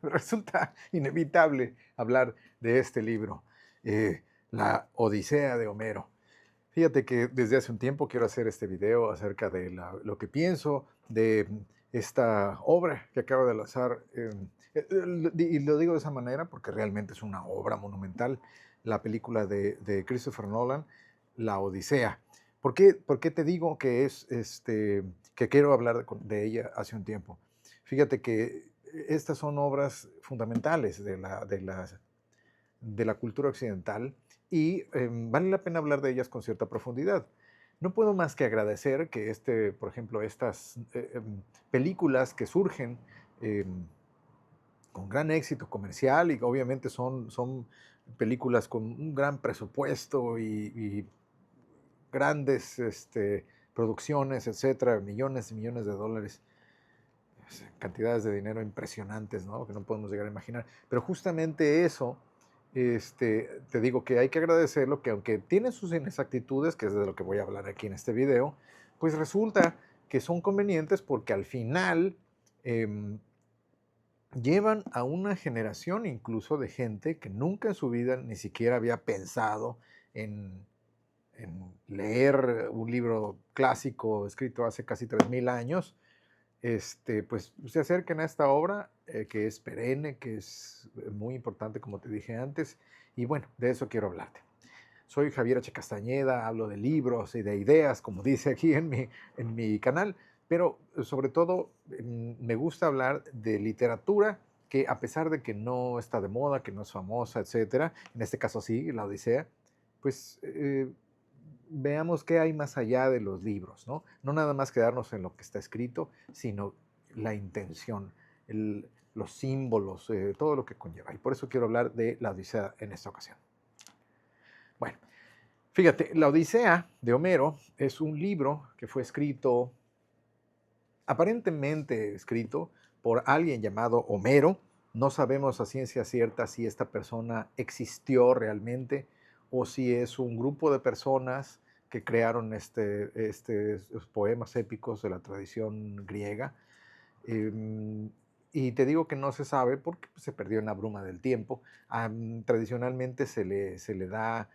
Resulta inevitable hablar de este libro, La Odisea de Homero. Fíjate que desde hace un tiempo quiero hacer este video acerca de lo que pienso de esta obra que acabo de lanzar. Y lo digo de esa manera porque realmente es una obra monumental, la película de Christopher Nolan, La Odisea. ¿Por qué te digo que que quiero hablar de ella hace un tiempo? Fíjate que estas son obras fundamentales de la cultura occidental y vale la pena hablar de ellas con cierta profundidad. No puedo más que agradecer que, por ejemplo, estas películas que surgen eh, con gran éxito comercial y obviamente son películas con un gran presupuesto y grandes producciones, etcétera, millones y millones de dólares, cantidades de dinero impresionantes, ¿no? Que no podemos llegar a imaginar. Pero justamente eso, te digo que hay que agradecerlo, que aunque tiene sus inexactitudes, que es de lo que voy a hablar aquí en este video, pues resulta que son convenientes porque al final eh, llevan a una generación incluso de gente que nunca en su vida ni siquiera había pensado en, en leer un libro clásico escrito hace casi 3000 años, pues se acerquen a esta obra que es perenne, que es muy importante, como te dije antes, y bueno, de eso quiero hablarte. Soy Javier H. Castañeda, hablo de libros y de ideas, como dice aquí en mi canal, pero sobre todo me gusta hablar de literatura que a pesar de que no está de moda, que no es famosa, etcétera, en este caso sí, La Odisea, pues veamos qué hay más allá de los libros, ¿no? No nada más quedarnos en lo que está escrito, sino la intención, los símbolos, todo lo que conlleva. Y por eso quiero hablar de la Odisea en esta ocasión. Bueno, fíjate, la Odisea de Homero es un libro que fue escrito, aparentemente escrito por alguien llamado Homero. No sabemos a ciencia cierta si esta persona existió realmente o si es un grupo de personas que crearon estos poemas épicos de la tradición griega. Y te digo que no se sabe porque se perdió en la bruma del tiempo. Tradicionalmente se le da,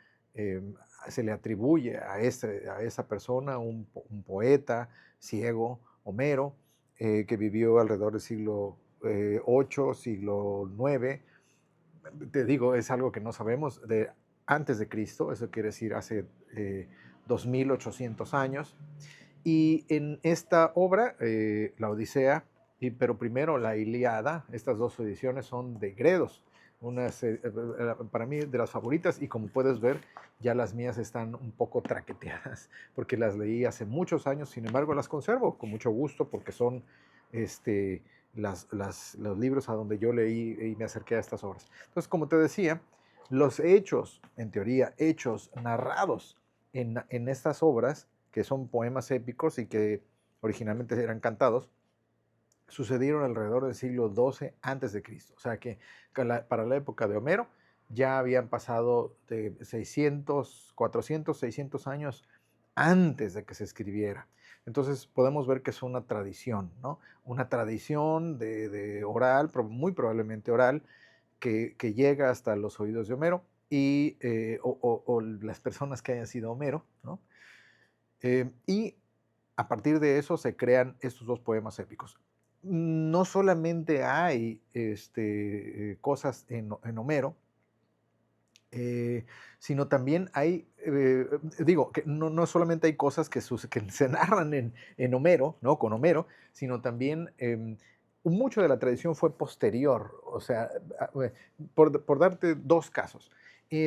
se le atribuye a esa persona un poeta ciego, Homero, que vivió alrededor del siglo VIII, siglo IX. Te digo, es algo que no sabemos de antes de Cristo, eso quiere decir hace 2800 años. Y en esta obra, la Odisea, pero primero la Ilíada, estas dos ediciones son de Gredos, unas, para mí de las favoritas, y como puedes ver, ya las mías están un poco traqueteadas, porque las leí hace muchos años, sin embargo las conservo con mucho gusto, porque son este, los libros a donde yo leí y me acerqué a estas obras. Entonces, como te decía, los hechos, en teoría, hechos narrados en estas obras, que son poemas épicos y que originalmente eran cantados, sucedieron alrededor del siglo XII antes de Cristo. O sea que para la época de Homero ya habían pasado de 600, 400, 600 años antes de que se escribiera. Entonces podemos ver que es una tradición, ¿no? Una tradición de oral, muy probablemente oral, que llega hasta los oídos de Homero y, o las personas que hayan sido Homero, ¿no? Y a partir de eso se crean estos dos poemas épicos. No solamente hay cosas en Homero, sino también hay, digo, que no solamente hay cosas que se narran en Homero, ¿no? Con Homero, sino también mucho de la tradición fue posterior. O sea, por darte dos casos,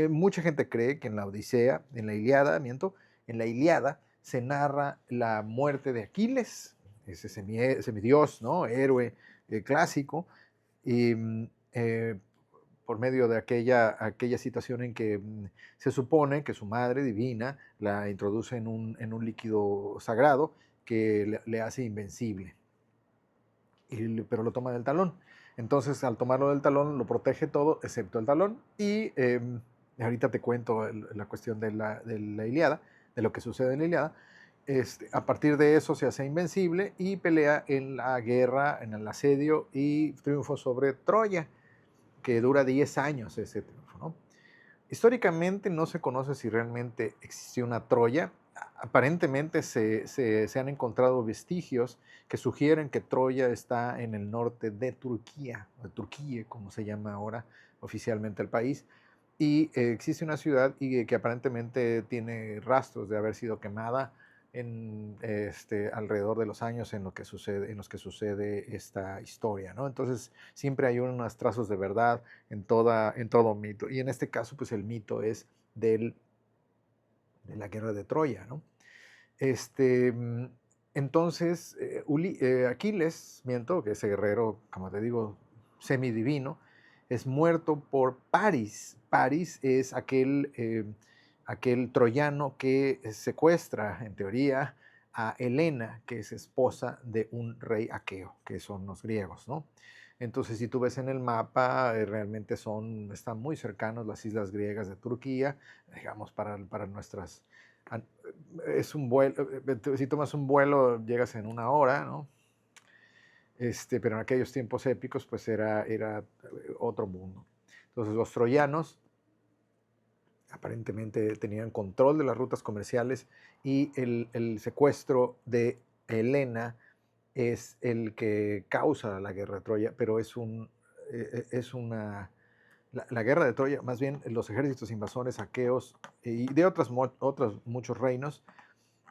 mucha gente cree que en la Odisea, en la Ilíada, en la Ilíada se narra la muerte de Aquiles, ese semidios, ¿no? Héroe clásico, y, por medio de aquella situación en que se supone que su madre divina la introduce en un líquido sagrado que le hace invencible, pero lo toma del talón. Entonces, al tomarlo del talón, lo protege todo, excepto el talón. Y ahorita te cuento la cuestión de la Ilíada, de lo que sucede en la Ilíada. A partir de eso se hace invencible y pelea en la guerra, en el asedio y triunfo sobre Troya, que dura 10 años ese triunfo, ¿no? Históricamente no se conoce si realmente existió una Troya. Aparentemente se han encontrado vestigios que sugieren que Troya está en el norte de Turquía, o de Turquía, como se llama ahora oficialmente el país, y existe una ciudad que aparentemente tiene rastros de haber sido quemada alrededor de los años en los que sucede esta historia, ¿no? Entonces siempre hay unos trazos de verdad en todo mito. Y en este caso, pues el mito es de la guerra de Troya, ¿no? Este, mm, entonces, Aquiles, que ese guerrero, como te digo, semidivino, es muerto por Paris. Paris es aquel troyano que secuestra, en teoría, a Helena, que es esposa de un rey aqueo, que son los griegos, ¿no? Entonces, si tú ves en el mapa, realmente están muy cercanos las islas griegas de Turquía, digamos, para nuestras es un vuelo, si tomas un vuelo llegas en una hora, ¿no? Pero en aquellos tiempos épicos pues era otro mundo. Entonces los troyanos aparentemente tenían control de las rutas comerciales y el secuestro de Helena es el que causa la guerra de Troya, pero es una la guerra de Troya, más bien los ejércitos invasores aqueos y de otros muchos reinos,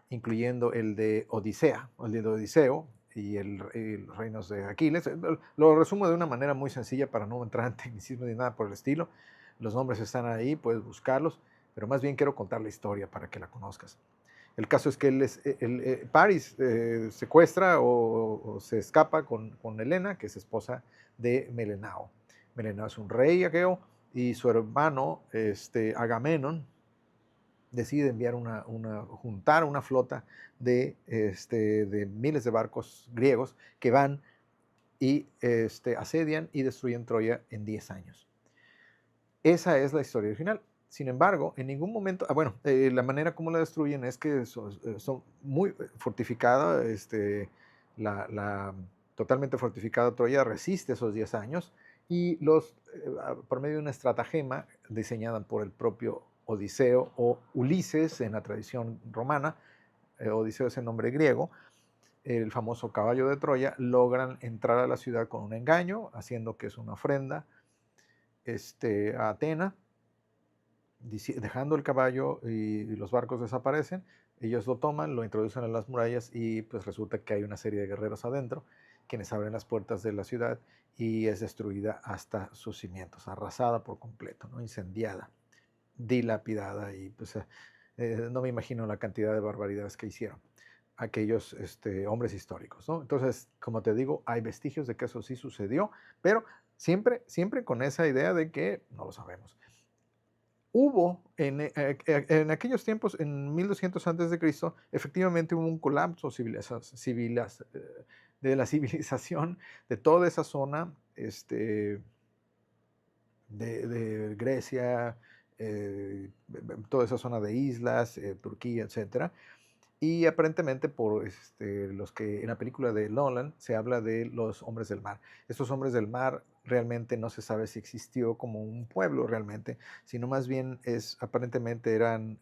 incluyendo el de Odisea, el de Odiseo y los reinos de Aquiles. Lo resumo de una manera muy sencilla para no entrar en tecnicismo ni nada por el estilo. Los nombres están ahí, puedes buscarlos, pero más bien quiero contar la historia para que la conozcas. El caso es que Paris secuestra o se escapa con Helena, que es esposa de Melenao. Melenao es un rey aqueo y su hermano Agamenón decide enviar juntar una flota de miles de barcos griegos que van y asedian y destruyen Troya en 10 años. Esa es la historia original. Sin embargo, en ningún momento, la manera como la destruyen es que son muy fortificada, totalmente fortificada Troya resiste esos 10 años y por medio de una estratagema diseñada por el propio Odiseo o Ulises en la tradición romana, Odiseo es el nombre griego, el famoso caballo de Troya, logran entrar a la ciudad con un engaño, haciendo que es una ofrenda a Atena, dejando el caballo y los barcos desaparecen, ellos lo toman, lo introducen en las murallas y pues resulta que hay una serie de guerreros adentro, quienes abren las puertas de la ciudad y es destruida hasta sus cimientos, arrasada por completo, ¿no? Incendiada, dilapidada y pues no me imagino la cantidad de barbaridades que hicieron aquellos hombres históricos, ¿no? Entonces, como te digo, hay vestigios de que eso sí sucedió, pero siempre con esa idea de que no lo sabemos. Hubo en aquellos tiempos, en 1200 antes de Cristo, efectivamente hubo un colapso de la civilización de toda esa zona de Grecia, toda esa zona de islas, Turquía, etcétera. Y aparentemente por los que en la película de Nolan se habla de los hombres del mar. Estos hombres del mar realmente no se sabe si existió como un pueblo realmente, sino más bien aparentemente eran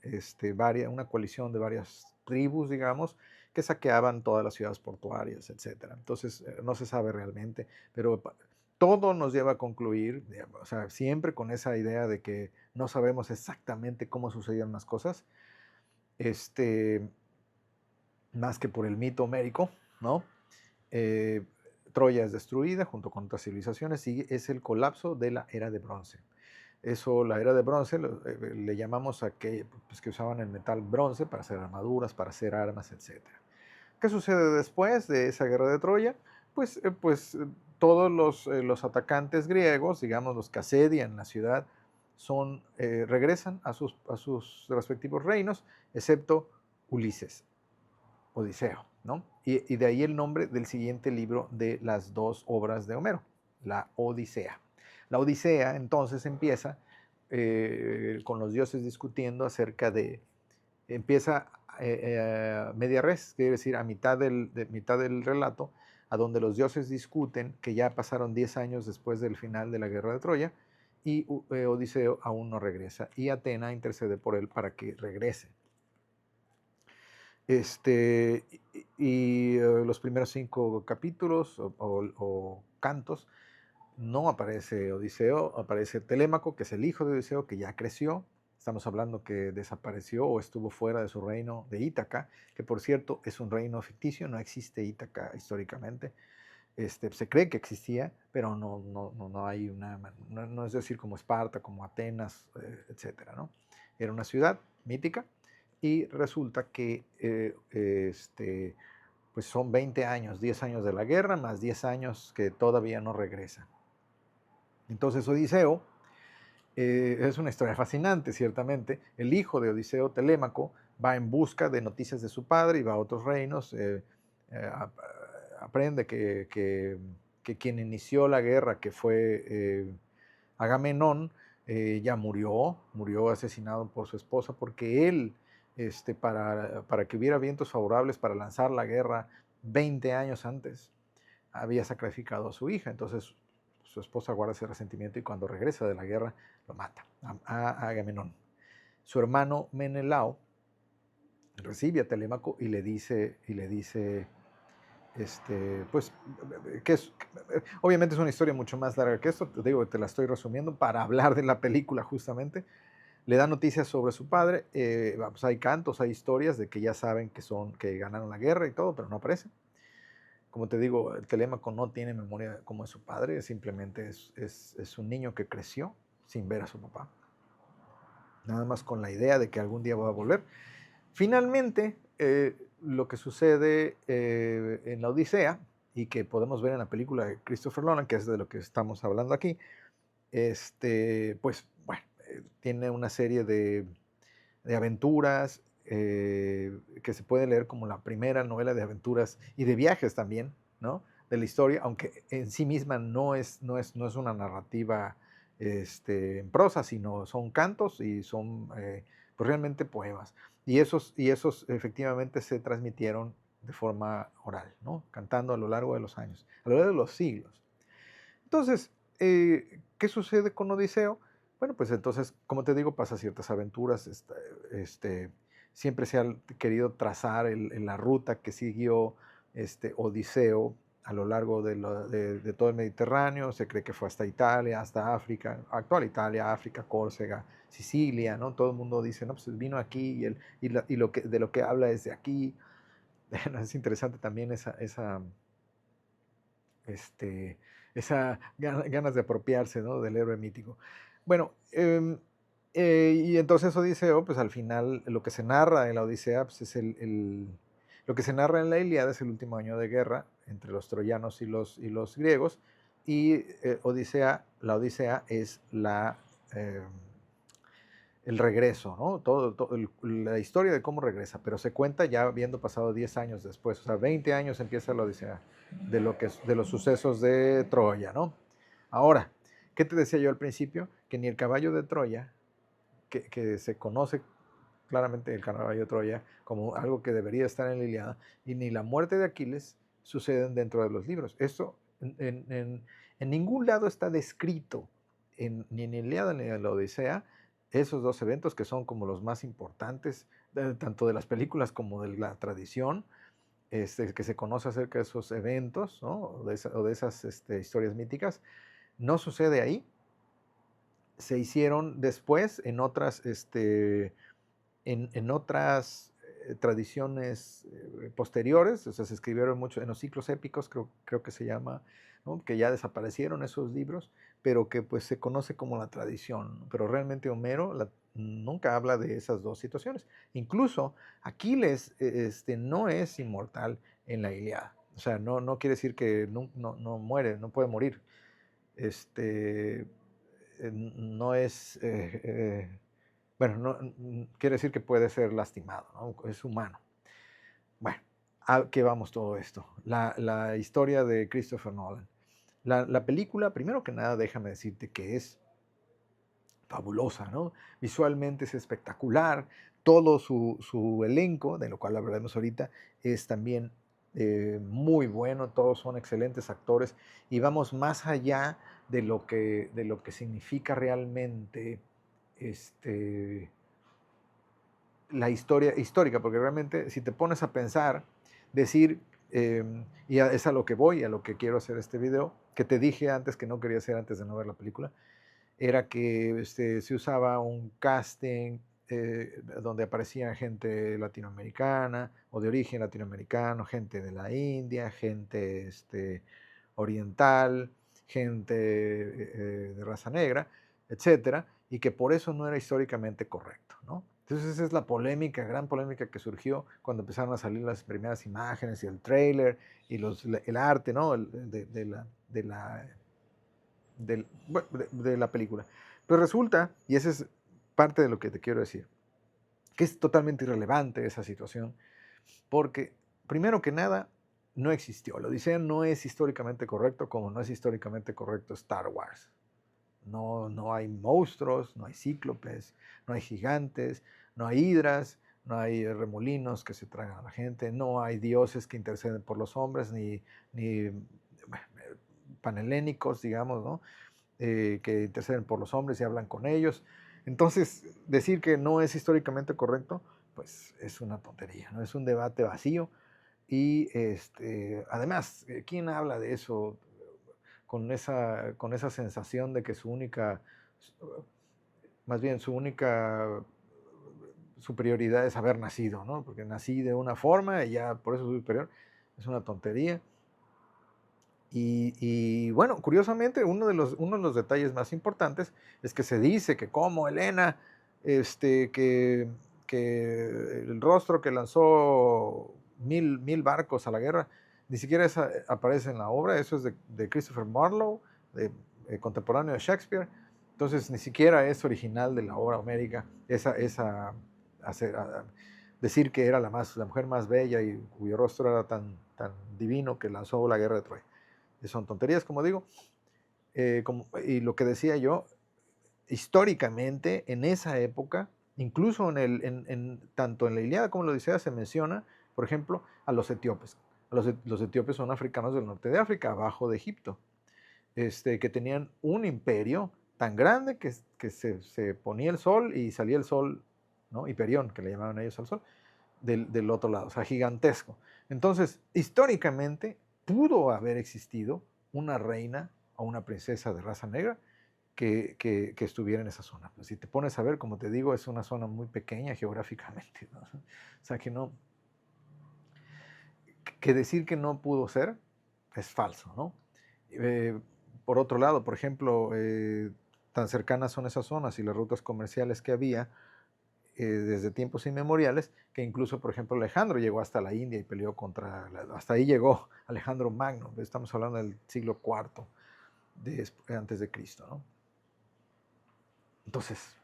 una coalición de varias tribus, digamos, que saqueaban todas las ciudades portuarias, etc. Entonces no se sabe realmente, pero todo nos lleva a concluir, digamos, o sea, siempre con esa idea de que no sabemos exactamente cómo sucedían las cosas, más que por el mito homérico, ¿no? Troya es destruida junto con otras civilizaciones y es el colapso de la era de bronce. Eso, la era de bronce, le llamamos a que usaban el metal bronce para hacer armaduras, para hacer armas, etc. ¿Qué sucede después de esa guerra de Troya? Pues todos los atacantes griegos, digamos los que asedian la ciudad, regresan a sus respectivos reinos, excepto Ulises. Odiseo, ¿no? Y de ahí el nombre del siguiente libro de las dos obras de Homero, la Odisea. La Odisea entonces empieza con los dioses discutiendo acerca de empieza media res, quiere decir a mitad del relato, a donde los dioses discuten que ya pasaron 10 años después del final de la guerra de Troya y Odiseo aún no regresa y Atena intercede por él para que regrese. Los primeros 5 capítulos o cantos no aparece Odiseo, aparece Telémaco, que es el hijo de Odiseo, que ya creció. Estamos hablando que desapareció o estuvo fuera de su reino de Ítaca, que por cierto es un reino ficticio, no existe Ítaca históricamente. Se cree que existía, pero no hay una, no es decir como Esparta, como Atenas, etcétera, ¿no? Era una ciudad mítica y resulta que pues son 20 años, 10 años de la guerra, más 10 años que todavía no regresa. Entonces Odiseo, es una historia fascinante, ciertamente. El hijo de Odiseo, Telémaco, va en busca de noticias de su padre y va a otros reinos, aprende que quien inició la guerra, que fue Agamenón, ya murió asesinado por su esposa, porque él, para que hubiera vientos favorables para lanzar la guerra 20 años antes, había sacrificado a su hija. Entonces su esposa guarda ese resentimiento y cuando regresa de la guerra lo mata a Agamenón. Su hermano Menelao recibe a Telémaco y le dice pues, obviamente es una historia mucho más larga que esto, te digo, te la estoy resumiendo para hablar de la película justamente. Le da noticias sobre su padre, pues hay cantos, hay historias de que ya saben que ganaron la guerra y todo, pero no aparece. Como te digo, el Telémaco no tiene memoria como de su padre, simplemente es un niño que creció sin ver a su papá, nada más con la idea de que algún día va a volver. Finalmente, lo que sucede en la Odisea, y que podemos ver en la película de Christopher Nolan, que es de lo que estamos hablando aquí, pues bueno, tiene una serie de aventuras que se puede leer como la primera novela de aventuras y de viajes también, ¿no? De la historia, aunque en sí misma no es una narrativa en prosa, sino son cantos y son pues realmente poemas. Y esos efectivamente se transmitieron de forma oral, ¿no? Cantando a lo largo de los años, a lo largo de los siglos. Entonces, ¿qué sucede con Odiseo? Bueno, pues entonces, como te digo, pasa ciertas aventuras. Siempre se ha querido trazar la ruta que siguió Odiseo a lo largo de todo el Mediterráneo. Se cree que fue hasta Italia, hasta África, actual Italia, África, Córcega, Sicilia, ¿no? Todo el mundo dice, no, pues vino aquí y de lo que habla es de aquí. Es interesante también esa ganas de apropiarse, ¿no? Del héroe mítico. Bueno, y entonces Odiseo, pues al final lo que se narra en la Odisea, pues es lo que se narra en la Ilíada es el último año de guerra entre los troyanos y los griegos, y la Odisea es el regreso, ¿no? La historia de cómo regresa, pero se cuenta ya habiendo pasado 10 años después, o sea, 20 años empieza la Odisea de los sucesos de Troya, ¿no? Ahora, ¿qué te decía yo al principio? Que ni el caballo de Troya, que se conoce claramente el caballo de Troya como algo que debería estar en la Ilíada, y ni la muerte de Aquiles suceden dentro de los libros. Esto en ningún lado está descrito, ni en la Ilíada ni en la Odisea, esos dos eventos que son como los más importantes, tanto de las películas como de la tradición, que se conoce acerca de esos eventos, ¿no? o de esas historias míticas. No sucede ahí. Se hicieron después en otras, en otras tradiciones posteriores, o sea, se escribieron mucho en los ciclos épicos, creo que se llama, ¿no? Que ya desaparecieron esos libros, pero que pues se conoce como la tradición, ¿no? Pero realmente Homero nunca habla de esas dos situaciones. Incluso Aquiles no es inmortal en la Ilíada, o sea, no quiere decir que no muere, no puede morir. No es... bueno, quiere decir que puede ser lastimado, ¿no? Es humano. Bueno, ¿a qué vamos todo esto? La historia de Christopher Nolan. La película, primero que nada, déjame decirte que es fabulosa, ¿no? Visualmente es espectacular, todo su elenco, de lo cual hablaremos ahorita, es también muy bueno, todos son excelentes actores y vamos más allá de lo que significa realmente este, la historia histórica, porque realmente si te pones a pensar, decir, es a lo que voy, a lo que quiero hacer este video, que te dije antes que no quería hacer antes de no ver la película, era que se usaba un casting donde aparecía gente latinoamericana o de origen latinoamericano, gente de la India, gente oriental, gente de raza negra, etcétera, y que por eso no era históricamente correcto, ¿no? Entonces esa es la polémica, gran polémica que surgió cuando empezaron a salir las primeras imágenes y el trailer y el arte, ¿no? De la película. Pero resulta, y esa es parte de lo que te quiero decir, que es totalmente irrelevante esa situación, porque primero que nada, no existió. La Odisea no es históricamente correcto como no es históricamente correcto Star Wars. No, no hay monstruos, no hay cíclopes, no hay gigantes, no hay hidras, no hay remolinos que se tragan a la gente, no hay dioses que interceden por los hombres, ni panhelénicos, digamos, ¿no? Que interceden por los hombres y hablan con ellos. Entonces, decir que no es históricamente correcto, pues es una tontería, ¿no? Es un debate vacío y además, ¿quién habla de eso con esa sensación de que más bien su única superioridad es haber nacido, ¿no? Porque nací de una forma y ya por eso soy superior? Es una tontería. Y bueno, curiosamente, uno de los detalles más importantes es que se dice que como Helena, que, que el rostro que lanzó mil barcos a la guerra, ni siquiera aparece en la obra, eso es de Christopher Marlowe, contemporáneo de Shakespeare, entonces ni siquiera es original de la obra homérica, decir que era la mujer más bella y cuyo rostro era tan divino que lanzó la guerra de Troya. Son tonterías, como digo. Y lo que decía yo, históricamente, en esa época, incluso tanto en la Ilíada como en la Odisea se menciona, por ejemplo, a los etíopes. Los etíopes son africanos del norte de África, abajo de Egipto, que tenían un imperio tan grande que se ponía el sol y salía el sol, ¿no? Hiperión, que le llamaban ellos al sol, del otro lado, o sea, gigantesco. Entonces, históricamente, pudo haber existido una reina o una princesa de raza negra que estuviera en esa zona. Pues si te pones a ver, como te digo, es una zona muy pequeña geográficamente, ¿no? O sea, que decir que no pudo ser es falso, ¿no? Por otro lado, por ejemplo, tan cercanas son esas zonas y las rutas comerciales que había desde tiempos inmemoriales, que incluso, por ejemplo, Alejandro llegó hasta la India y peleó hasta ahí llegó Alejandro Magno, estamos hablando del siglo IV antes de Cristo, ¿no? Entonces,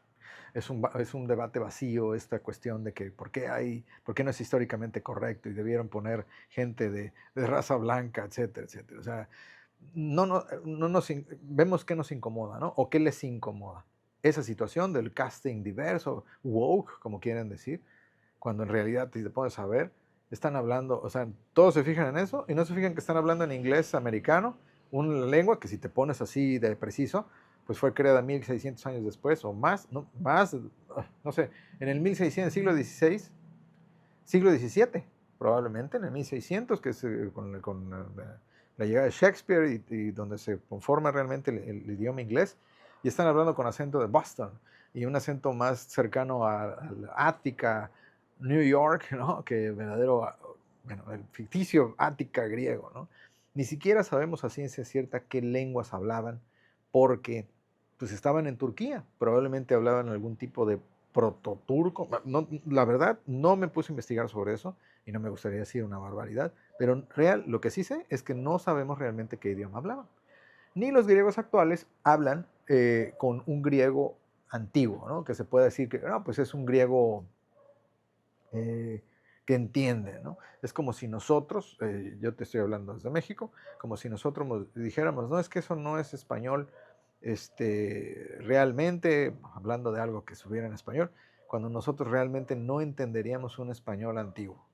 es un debate vacío esta cuestión de que por qué no es históricamente correcto y debieron poner gente de raza blanca, etcétera, etcétera. O sea, vemos qué nos incomoda, ¿no? O qué les incomoda. Esa situación del casting diverso, woke, como quieren decir, cuando en realidad, si te pones a ver, están hablando, o sea, todos se fijan en eso y no se fijan que están hablando en inglés americano, una lengua que si te pones así de preciso, pues fue creada 1600 años después o más, no sé, en el 1600, siglo XVII, probablemente en el 1600, que es con la llegada de Shakespeare y donde se conforma realmente el idioma inglés, y están hablando con acento de Boston y un acento más cercano a Ática, New York, ¿no? Que verdadero, bueno, el ficticio Ática griego, ¿no? Ni siquiera sabemos a ciencia cierta qué lenguas hablaban, porque pues estaban en Turquía, probablemente hablaban algún tipo de prototurco. No, la verdad, no me puse a investigar sobre eso y no me gustaría decir una barbaridad, pero lo que sí sé es que no sabemos realmente qué idioma hablaban. Ni los griegos actuales hablan con un griego antiguo, ¿no? Que se puede decir que no, pues es un griego que entiende, ¿no? Es como si nosotros, yo te estoy hablando desde México, como si nosotros dijéramos, no, es que eso no es español realmente, hablando de algo que subiera en español, cuando nosotros realmente no entenderíamos un español antiguo.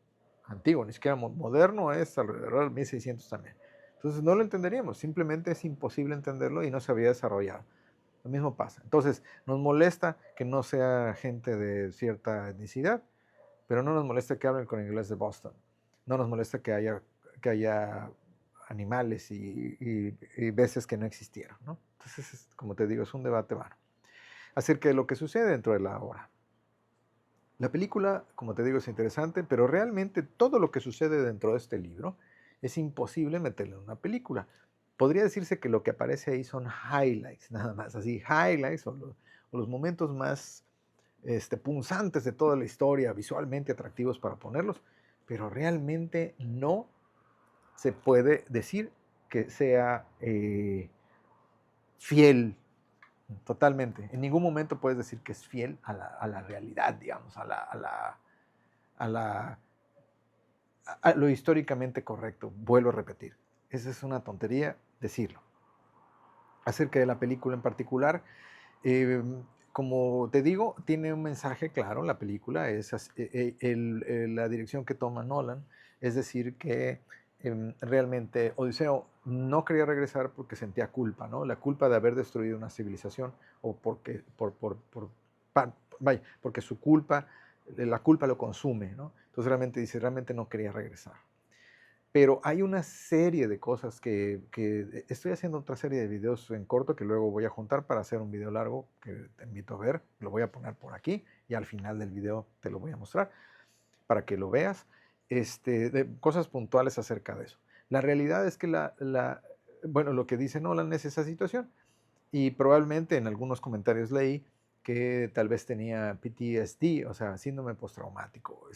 Antiguo, ni siquiera moderno, es alrededor del 1600 también. Entonces no lo entenderíamos, simplemente es imposible entenderlo y no se había desarrollado. Lo mismo pasa. Entonces nos molesta que no sea gente de cierta etnicidad, pero no nos molesta que hablen con inglés de Boston. No nos molesta que haya animales y veces que no existieron, ¿no? Entonces, como te digo, es un debate vano acerca de lo que sucede dentro de la obra. La película, como te digo, es interesante, pero realmente todo lo que sucede dentro de este libro es imposible meterlo en una película. Podría decirse que lo que aparece ahí son highlights, nada más, así, highlights o los momentos más punzantes de toda la historia, visualmente atractivos para ponerlos, pero realmente no se puede decir que sea fiel totalmente. En ningún momento puedes decir que es fiel a la realidad, digamos, a lo históricamente correcto. Vuelvo a repetir. Esa es una tontería decirlo. Acerca de la película en particular, eh, como te digo, tiene un mensaje claro. La película es la dirección que toma Nolan, es decir, que realmente Odiseo no quería regresar porque sentía culpa, ¿no? La culpa de haber destruido una civilización o vaya, porque su culpa, la culpa lo consume, ¿no? Entonces realmente dice, realmente no quería regresar. Pero hay una serie de cosas que estoy haciendo otra serie de videos en corto que luego voy a juntar para hacer un video largo que te invito a ver. Lo voy a poner por aquí y al final del video te lo voy a mostrar para que lo veas. De cosas puntuales acerca de eso. La realidad es que bueno, lo que dice Nolan es esa situación y probablemente en algunos comentarios leí que tal vez tenía PTSD, o sea, síndrome postraumático,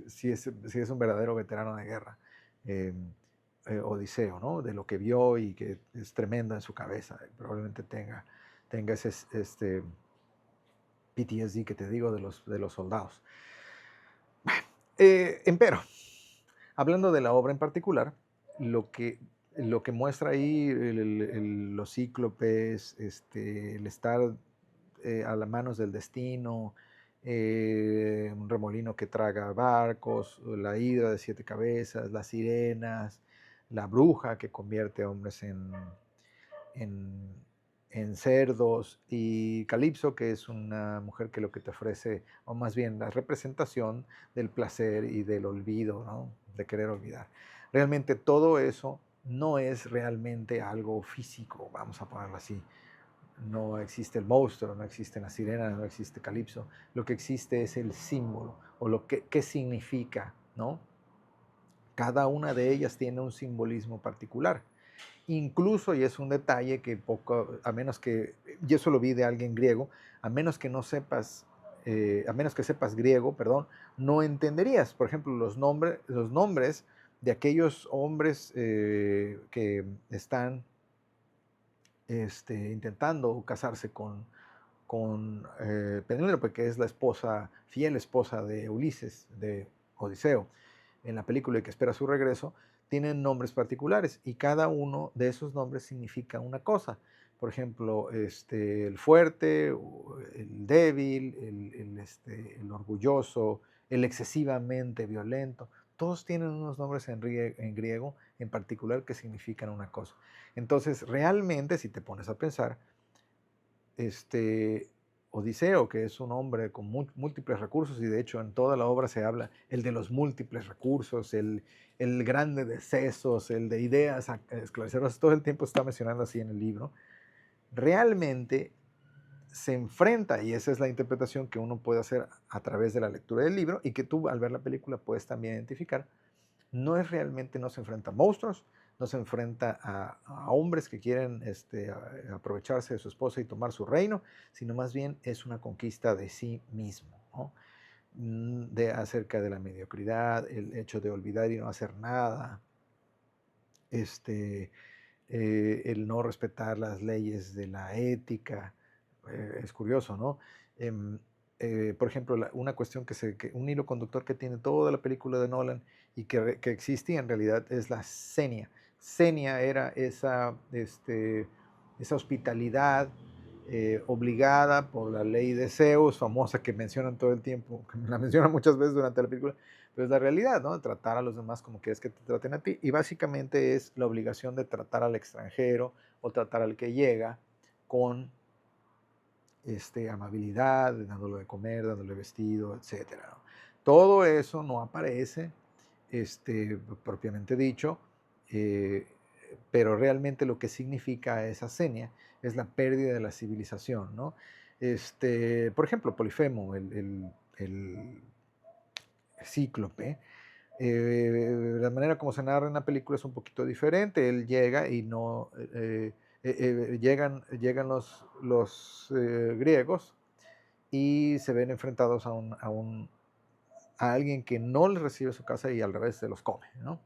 si es un verdadero veterano de guerra. eh, Odiseo, ¿no? De lo que vio y que es tremendo en su cabeza. Probablemente tenga ese PTSD que te digo de los soldados. Empero, hablando de la obra en particular, lo que muestra ahí los cíclopes, el estar a las manos del destino, un remolino que traga barcos, la hidra de 7 cabezas, las sirenas, la bruja que convierte a hombres en, en cerdos y Calipso, que es una mujer que lo que te ofrece, o más bien la representación del placer y del olvido, ¿no? De querer olvidar. Realmente todo eso no es realmente algo físico, vamos a ponerlo así. No existe el monstruo, no existe la sirena, no existe Calipso. Lo que existe es el símbolo o lo que qué significa, ¿no? Cada una de ellas tiene un simbolismo particular. Incluso, y es un detalle que poco, a menos que, y eso lo vi de alguien griego, a menos que no sepas, a menos que sepas griego, perdón, no entenderías, por ejemplo, los nombres de aquellos hombres que están intentando casarse con Penélope, que es la esposa, fiel esposa de Ulises, de Odiseo, en la película y que espera su regreso, tienen nombres particulares y cada uno de esos nombres significa una cosa. Por ejemplo, el fuerte, el débil, el orgulloso, el excesivamente violento. Todos tienen unos nombres en griego en particular que significan una cosa. Entonces, realmente, si te pones a pensar, Odiseo, que es un hombre con múltiples recursos, y de hecho en toda la obra se habla el de los múltiples recursos, el grande de sesos, el de ideas esclarecedoras, todo el tiempo está mencionando así en el libro, realmente se enfrenta, y esa es la interpretación que uno puede hacer a través de la lectura del libro, y que tú al ver la película puedes también identificar, no se enfrenta a monstruos, no se enfrenta a hombres que quieren aprovecharse de su esposa y tomar su reino, sino más bien es una conquista de sí mismo, ¿no? Acerca de la mediocridad, el hecho de olvidar y no hacer nada, el no respetar las leyes de la ética. Es curioso, ¿no? Em, por ejemplo, una cuestión un hilo conductor que tiene toda la película de Nolan y que existía en realidad es la senia. Senia era esa hospitalidad, obligada por la ley de Zeus, famosa que mencionan todo el tiempo, que la mencionan muchas veces durante la película, pero es la realidad, ¿no? Tratar a los demás como quieres que te traten a ti. Y básicamente es la obligación de tratar al extranjero o tratar al que llega con amabilidad, dándole de comer, dándole vestido, etcétera, ¿no? Todo eso no aparece propiamente dicho, eh, pero realmente lo que significa esa seña es la pérdida de la civilización, ¿no? Por ejemplo, Polifemo, el cíclope, la manera como se narra en la película es un poquito diferente. Él llega y no llegan los griegos y se ven enfrentados a alguien que no les recibe su casa y al revés se los come, ¿no?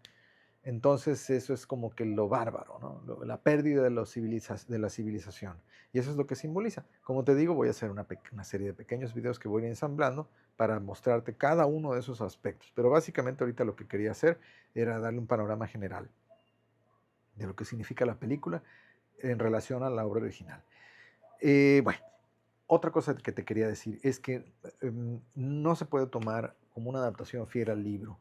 Entonces eso es como que lo bárbaro, ¿no? La pérdida de la civilización. Y eso es lo que simboliza. Como te digo, voy a hacer una serie de pequeños videos que voy a ir ensamblando para mostrarte cada uno de esos aspectos. Pero básicamente ahorita lo que quería hacer era darle un panorama general de lo que significa la película en relación a la obra original. Bueno, otra cosa que te quería decir es que no se puede tomar como una adaptación fiel al libro.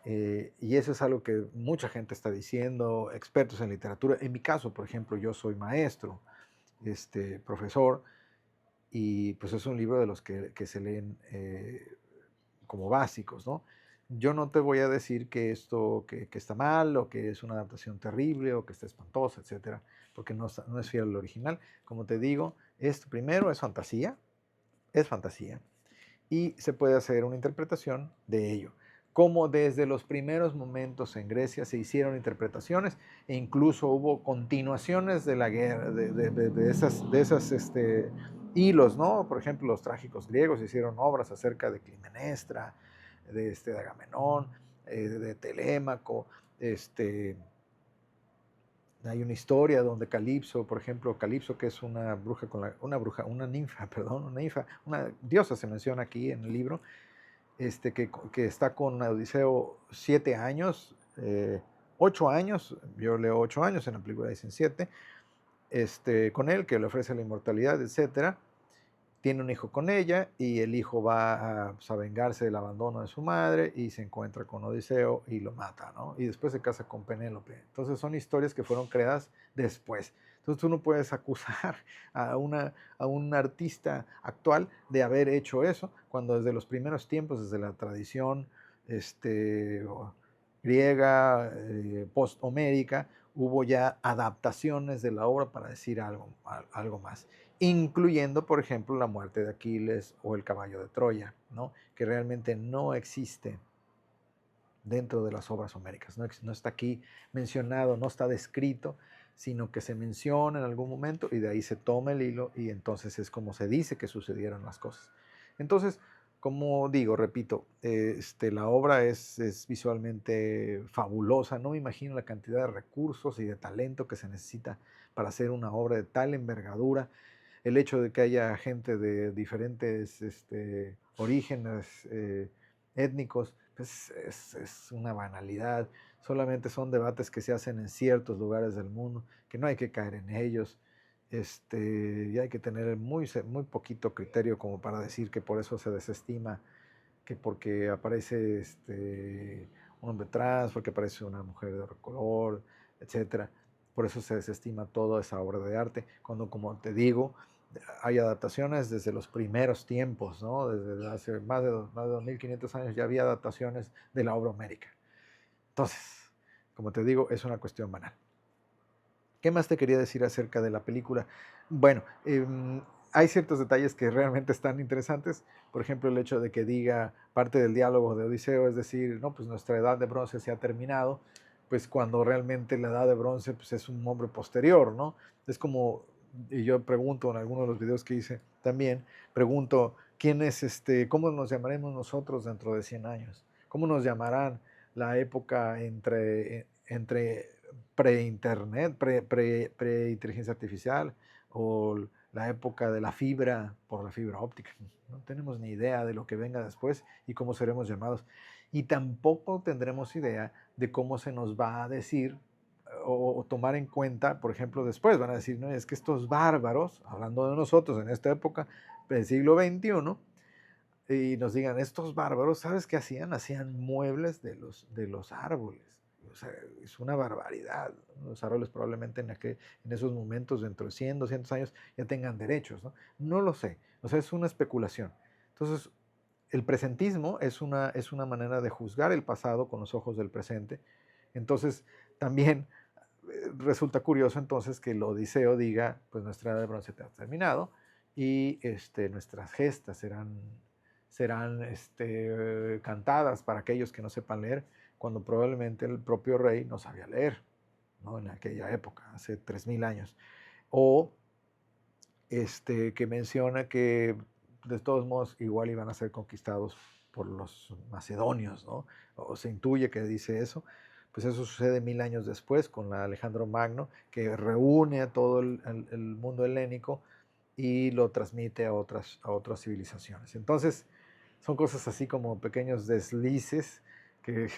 Y eso es algo que mucha gente está diciendo, expertos en literatura. En mi caso, por ejemplo, yo soy maestro, profesor, y pues es un libro de los que se leen como básicos, ¿no? Yo no te voy a decir que esto que está mal o que es una adaptación terrible o que está espantosa, etcétera, porque no es fiel al original. Como te digo, esto primero es fantasía, y se puede hacer una interpretación de ello. Como desde los primeros momentos en Grecia se hicieron interpretaciones e incluso hubo continuaciones de la guerra, de esas hilos, ¿no? Por ejemplo, los trágicos griegos hicieron obras acerca de Clitemnestra, de Agamenón, de Telémaco, hay una historia donde Calipso, por ejemplo, Calipso, que es una bruja una ninfa, perdón, una diosa se menciona aquí en el libro, que está con Odiseo 7 años, 8 años, yo leo 8 años, en la película dicen 7, con él, que le ofrece la inmortalidad, etcétera. Tiene un hijo con ella y el hijo va pues, a vengarse del abandono de su madre y se encuentra con Odiseo y lo mata, ¿no? Y después se casa con Penélope. Entonces son historias que fueron creadas después. Entonces tú no puedes acusar a un artista actual de haber hecho eso, cuando desde los primeros tiempos, desde la tradición griega, post-homérica, hubo ya adaptaciones de la obra para decir algo más, incluyendo, por ejemplo, la muerte de Aquiles o el caballo de Troya, ¿no? Que realmente no existe dentro de las obras homéricas, no está aquí mencionado, no está descrito, sino que se menciona en algún momento y de ahí se toma el hilo y entonces es como se dice que sucedieron las cosas. Entonces, como digo, repito, la obra es visualmente fabulosa, no me imagino la cantidad de recursos y de talento que se necesita para hacer una obra de tal envergadura. El hecho de que haya gente de diferentes orígenes étnicos, pues es una banalidad. Solamente son debates que se hacen en ciertos lugares del mundo, que no hay que caer en ellos. Y hay que tener muy poquito criterio como para decir que por eso se desestima, que porque aparece un hombre trans, porque aparece una mujer de otro color, etcétera. Por eso se desestima toda esa obra de arte, cuando, como te digo, hay adaptaciones desde los primeros tiempos, ¿no? Desde hace más de 2500 años ya había adaptaciones de la obra homérica. Entonces, como te digo, es una cuestión banal. ¿Qué más te quería decir acerca de la película? Bueno, hay ciertos detalles que realmente están interesantes. Por ejemplo, el hecho de que diga parte del diálogo de Odiseo, es decir, no, pues nuestra edad de bronce se ha terminado, pues cuando realmente la edad de bronce pues, es un hombre posterior, ¿no? Es como, y yo pregunto en algunos de los videos que hice también, pregunto, ¿quién es cómo nos llamaremos nosotros dentro de 100 años? ¿Cómo nos llamarán la época entre pre-internet, pre-inteligencia artificial o la época de la fibra por la fibra óptica? No tenemos ni idea de lo que venga después y cómo seremos llamados. Y tampoco tendremos idea de cómo se nos va a decir o tomar en cuenta, por ejemplo, después van a decir, no, es que estos bárbaros, hablando de nosotros en esta época del siglo XXI, y nos digan, estos bárbaros, ¿sabes qué hacían? Hacían muebles de los árboles. O sea, es una barbaridad. Los árboles probablemente en esos momentos, dentro de 100, 200 años, ya tengan derechos, ¿no? No lo sé. O sea, es una especulación. Entonces, el presentismo es una manera de juzgar el pasado con los ojos del presente. Entonces, también resulta curioso entonces que el Odiseo diga, pues nuestra edad de bronce ha terminado y nuestras gestas serán cantadas para aquellos que no sepan leer, cuando probablemente el propio rey no sabía leer, ¿no? En aquella época, hace 3000 años. O que menciona que de todos modos igual iban a ser conquistados por los macedonios, ¿no? O se intuye que dice eso. Pues eso sucede 1000 años después con la Alejandro Magno, que reúne a todo el mundo helénico y lo transmite a otras civilizaciones. Entonces, son cosas así como pequeños deslices que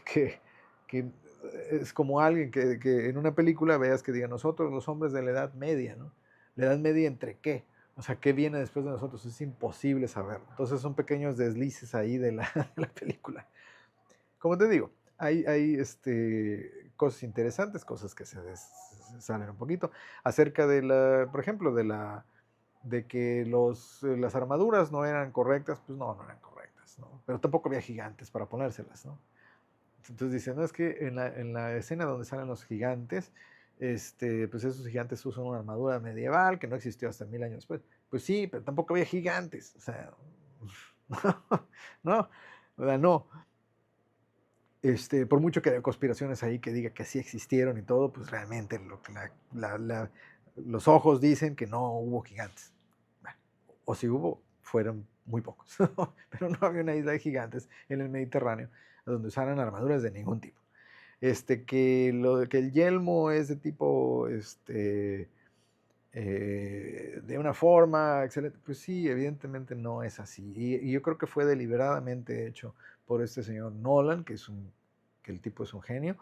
es como alguien que en una película veas que diga nosotros los hombres de la Edad Media, ¿no? ¿La Edad Media entre qué? O sea, ¿qué viene después de nosotros? Es imposible saberlo. Entonces son pequeños deslices ahí de de la película. Como te digo, hay cosas interesantes, cosas que se salen un poquito, acerca de por ejemplo, de que las armaduras no eran correctas, pues no eran correctas, ¿no? Pero tampoco había gigantes para ponérselas, ¿no? Entonces dicen, no, es que en la escena donde salen los gigantes, pues esos gigantes usan una armadura medieval que no existió hasta 1000 años después. Pues sí, pero tampoco había gigantes, o sea, no, o sea, no. Por mucho que haya conspiraciones ahí que diga que sí existieron y todo, pues realmente los ojos dicen que no hubo gigantes. Bueno, o si hubo, fueron muy pocos. Pero no había una isla de gigantes en el Mediterráneo donde usaran armaduras de ningún tipo. Que el yelmo es de tipo, de una forma excelente, pues sí, evidentemente no es así. Y yo creo que fue deliberadamente hecho por este señor Nolan, que el tipo es un genio,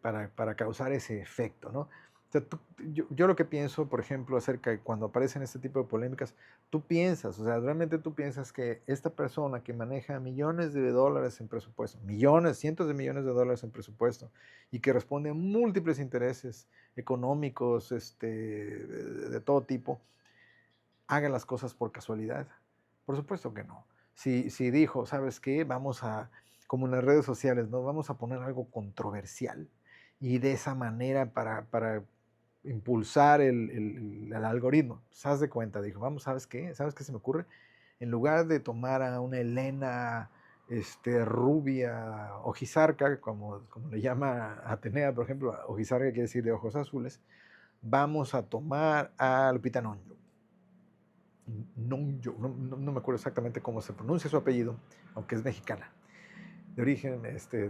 para causar ese efecto, ¿no? O sea, yo lo que pienso, por ejemplo, acerca de cuando aparecen este tipo de polémicas, tú piensas, o sea, realmente tú piensas que esta persona que maneja millones de dólares en presupuesto, millones, cientos de millones de dólares en presupuesto, y que responde a múltiples intereses económicos, de todo tipo, haga las cosas por casualidad. Por supuesto que no. Si dijo, ¿sabes qué? Como en las redes sociales, ¿no? Vamos a poner algo controversial y de esa manera para impulsar el algoritmo. Se haz de cuenta, dijo, vamos, ¿sabes qué? ¿Sabes qué se me ocurre? En lugar de tomar a una Helena rubia, ojizarca, como le llama Atenea, por ejemplo, ojizarca quiere decir de ojos azules, vamos a tomar a Lupita Nyong'o. No me acuerdo exactamente cómo se pronuncia su apellido, aunque es mexicana, de origen,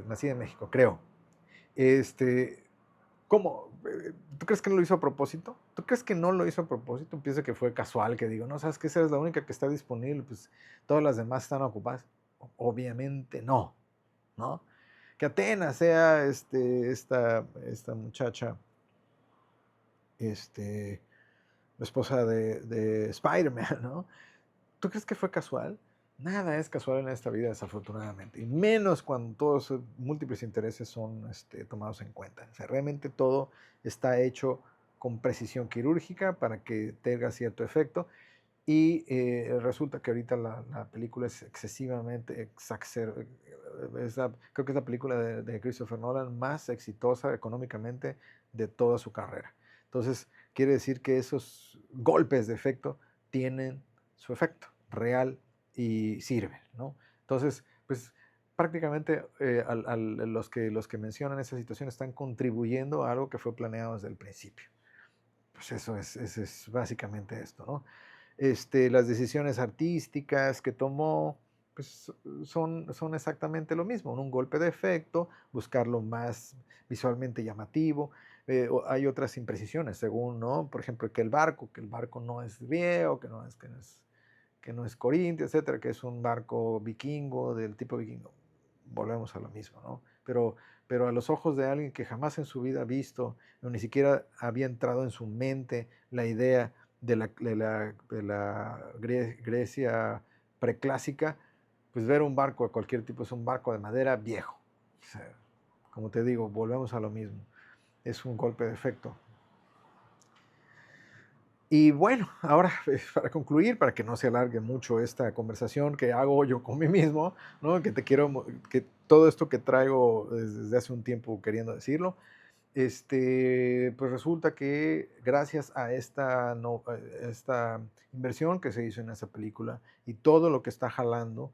nacida en México, creo. Este, ¿Cómo? ¿Tú crees que no lo hizo a propósito? ¿Tú crees que no lo hizo a propósito? Piensa que fue casual, que digo, no, sabes que esa es la única que está disponible, pues todas las demás están ocupadas. Obviamente no, ¿no? Que Atenas sea esta muchacha, la esposa de Spider-Man, ¿no? ¿Tú crees que fue casual? Nada es casual en esta vida, desafortunadamente, y menos cuando todos esos múltiples intereses son tomados en cuenta. O sea, realmente todo está hecho con precisión quirúrgica para que tenga cierto efecto y resulta que ahorita la película es excesivamente creo que es la película de Christopher Nolan más exitosa económicamente de toda su carrera. Entonces, quiere decir que esos golpes de efecto tienen su efecto real y sirven, ¿no? Entonces, pues prácticamente los que mencionan esa situación están contribuyendo a algo que fue planeado desde el principio. Pues eso es básicamente esto, ¿no? Las decisiones artísticas que tomó, pues son exactamente lo mismo, ¿no? Un golpe de efecto, buscarlo más visualmente llamativo. Hay otras imprecisiones, según, ¿no? Por ejemplo, que el barco no es griego, que no es corintio, etcétera, que es un barco vikingo, del tipo vikingo. Volvemos a lo mismo, ¿no? Pero pero a los ojos de alguien que jamás en su vida ha visto, o ni siquiera había entrado en su mente la idea de la Grecia preclásica, pues ver un barco de cualquier tipo es un barco de madera viejo. O sea, como te digo, volvemos a lo mismo. Es un golpe de efecto. Y bueno, ahora para concluir, para que no se alargue mucho esta conversación que hago yo con mí mismo, ¿no? Que todo esto que traigo desde hace un tiempo queriendo decirlo, pues resulta que gracias a esta inversión que se hizo en esa película y todo lo que está jalando,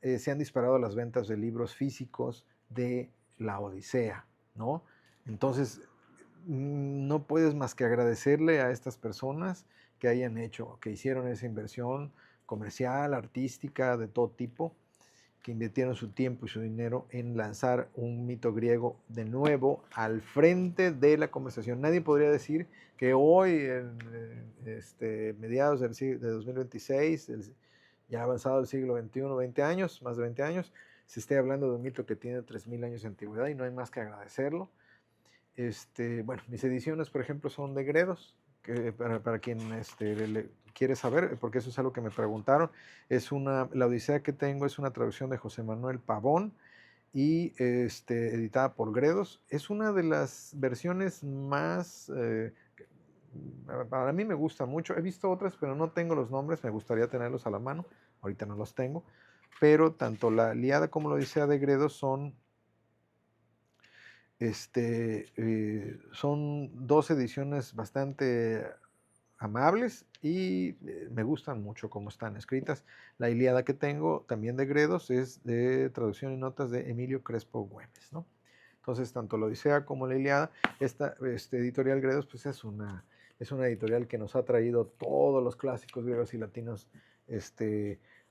se han disparado las ventas de libros físicos de la Odisea, ¿no? Entonces, no puedes más que agradecerle a estas personas que hayan hecho, que hicieron esa inversión comercial, artística, de todo tipo, que invirtieron su tiempo y su dinero en lanzar un mito griego de nuevo al frente de la conversación. Nadie podría decir que hoy, mediados de 2026, ya avanzado el siglo XXI, 20 años, más de 20 años, se esté hablando de un mito que tiene 3000 años de antigüedad y no hay más que agradecerlo. Bueno, mis ediciones, por ejemplo, son de Gredos, que para quien quiere saber, porque eso es algo que me preguntaron. La Odisea que tengo es una traducción de José Manuel Pavón y editada por Gredos. Es una de las versiones más, para mí me gusta mucho. He visto otras, pero no tengo los nombres, me gustaría tenerlos a la mano. Ahorita no los tengo, pero tanto la Ilíada como la Odisea de Gredos son dos ediciones bastante amables y me gustan mucho cómo están escritas. La Ilíada que tengo, también de Gredos, es de traducción y notas de Emilio Crespo Güemes, ¿no? Entonces, tanto la Odisea como la Ilíada, esta editorial Gredos, pues es una editorial que nos ha traído todos los clásicos griegos y latinos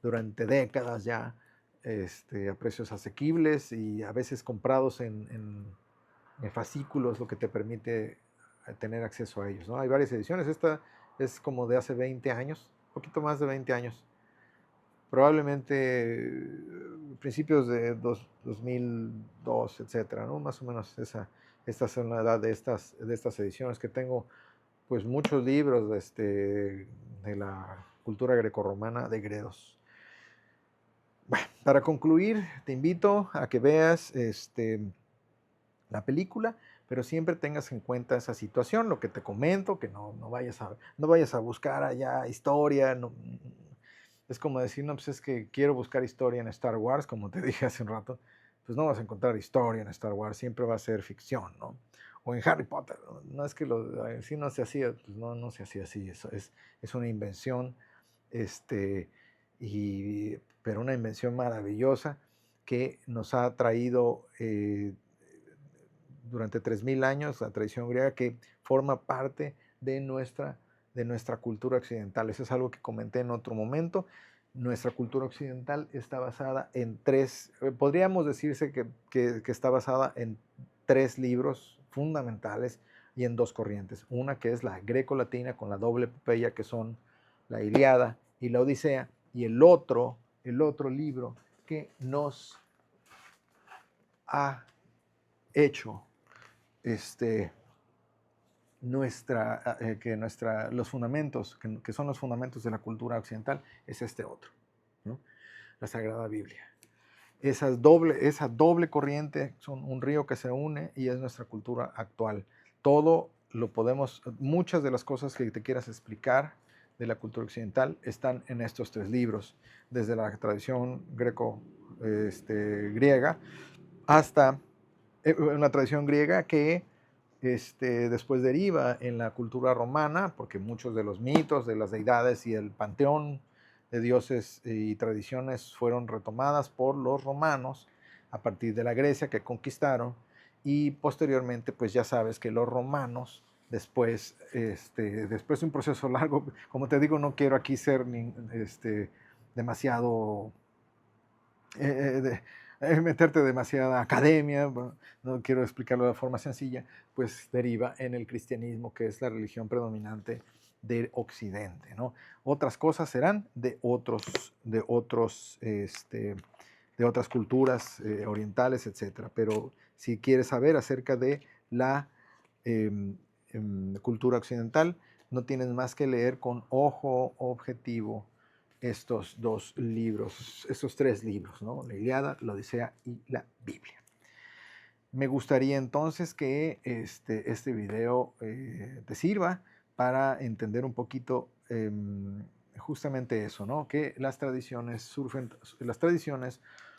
durante décadas ya, a precios asequibles y a veces comprados en fascículos, lo que te permite tener acceso a ellos, ¿no? Hay varias ediciones, esta es como de hace 20 años, un poquito más de 20 años, probablemente principios de 2002, etcétera, ¿no? Más o menos esta es la edad de estas ediciones, que tengo pues muchos libros de la cultura grecorromana de Gredos. Bueno, para concluir, te invito a que veas la película, pero siempre tengas en cuenta esa situación, lo que te comento, que no vayas a buscar allá historia. No, es como decir, no, pues es que quiero buscar historia en Star Wars, como te dije hace un rato, pues no vas a encontrar historia en Star Wars, siempre va a ser ficción, ¿no? O en Harry Potter, no es que si no se hacía, pues no se hacía así, eso es una invención, este, pero una invención maravillosa que nos ha traído durante 3000 años, la tradición griega, que forma parte de nuestra cultura occidental. Eso es algo que comenté en otro momento. Nuestra cultura occidental está basada en podríamos decirse que está basada en 3 libros fundamentales y en 2 corrientes. Una que es la greco-latina con la doble epopeya, que son la Ilíada y la Odisea, y el otro libro que nos ha hecho los fundamentos, que son los fundamentos de la cultura occidental, es este otro, ¿no? La Sagrada Biblia. Esa doble corriente son un río que se une y es nuestra cultura actual. Muchas de las cosas que te quieras explicar de la cultura occidental están en estos 3 libros, desde la tradición griega hasta una tradición griega que después deriva en la cultura romana, porque muchos de los mitos de las deidades y el panteón de dioses y tradiciones fueron retomadas por los romanos a partir de la Grecia que conquistaron, y posteriormente pues ya sabes que los romanos después de un proceso largo, como te digo, no quiero aquí ser demasiado meterte demasiada academia, bueno, no quiero explicarlo de forma sencilla, pues deriva en el cristianismo, que es la religión predominante del occidente, ¿no? Otras cosas serán de otros de otras culturas orientales, etc. Pero si quieres saber acerca de la cultura occidental, no tienes más que leer con ojo objetivo estos dos libros, estos tres libros, ¿no? La Ilíada, la Odisea y la Biblia. Me gustaría entonces que este video te sirva para entender un poquito justamente eso, ¿no? Que las tradiciones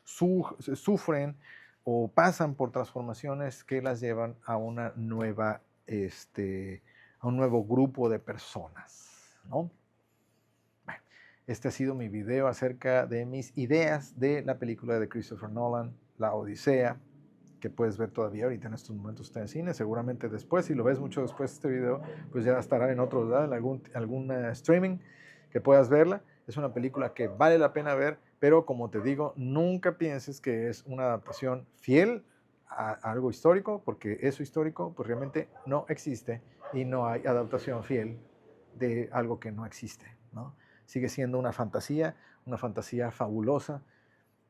sufren o pasan por transformaciones que las llevan a una nueva, a un nuevo grupo de personas, ¿no? Bueno, este ha sido mi video acerca de mis ideas de la película de Christopher Nolan, La Odisea, que puedes ver todavía ahorita en estos momentos está en cine. Seguramente después, si lo ves mucho después de este video, pues ya estará en otro lado, en algún streaming que puedas verla. Es una película que vale la pena ver, pero como te digo, nunca pienses que es una adaptación fiel a algo histórico, porque eso histórico pues realmente no existe y no hay adaptación fiel de algo que no existe, ¿no? Sigue siendo una fantasía fabulosa,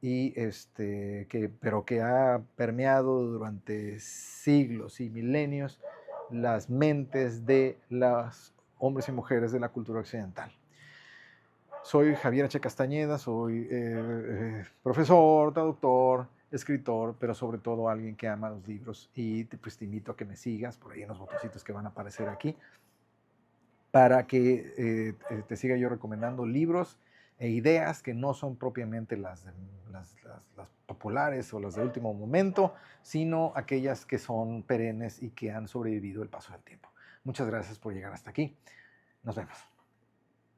y pero que ha permeado durante siglos y milenios las mentes de los hombres y mujeres de la cultura occidental. Soy Javier H. Castañeda, soy profesor, traductor, escritor, pero sobre todo alguien que ama los libros, y pues te invito a que me sigas por ahí en los botoncitos que van a aparecer aquí, para que te siga yo recomendando libros e ideas que no son propiamente las populares o las de último momento, sino aquellas que son perennes y que han sobrevivido el paso del tiempo. Muchas gracias por llegar hasta aquí. Nos vemos.